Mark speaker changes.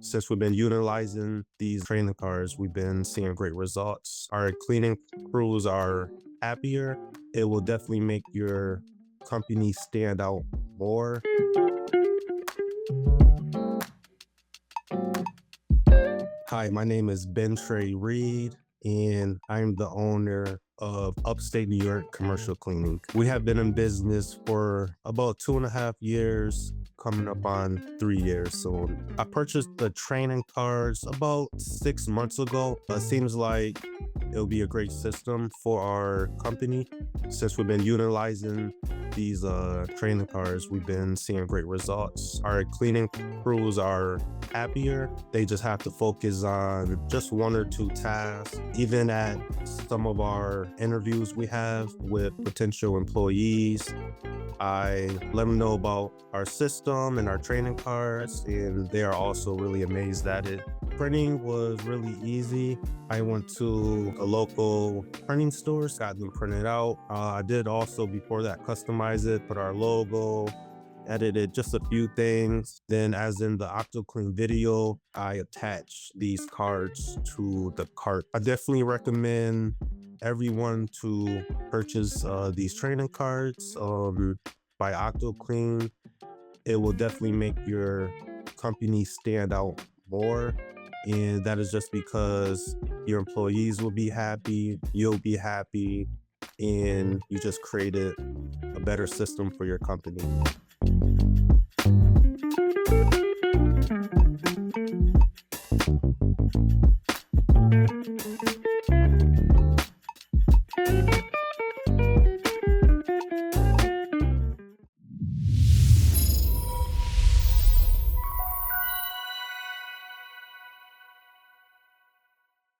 Speaker 1: Since we've been utilizing these training cars, we've been seeing great results. Our cleaning crews are happier. It will definitely make your company stand out more. Hi, my name is Ben Trey Reed, and I'm the owner of Upstate New York Commercial Cleaning. We have been in business for about 2.5 years, coming up on 3 years soon. I purchased the training cards about 6 months ago. It seems like it'll be a great system for our company. Since we've been utilizing these training cars, we've been seeing great results. Our cleaning crews are happier. They just have to focus on just one or two tasks. Even at some of our interviews we have with potential employees, I let them know about our system and our training cards, and they are also really amazed at it. Printing was really easy. I went to a local printing store, got them printed out. I did also, before that, customize it, put our logo, edited just a few things. Then, as in the OctoClean video, I attached these cards to the cart. I definitely recommend everyone to purchase these training cards by OctoClean. It will definitely make your company stand out more. And that is just because your employees will be happy, you'll be happy, and you just created a better system for your company.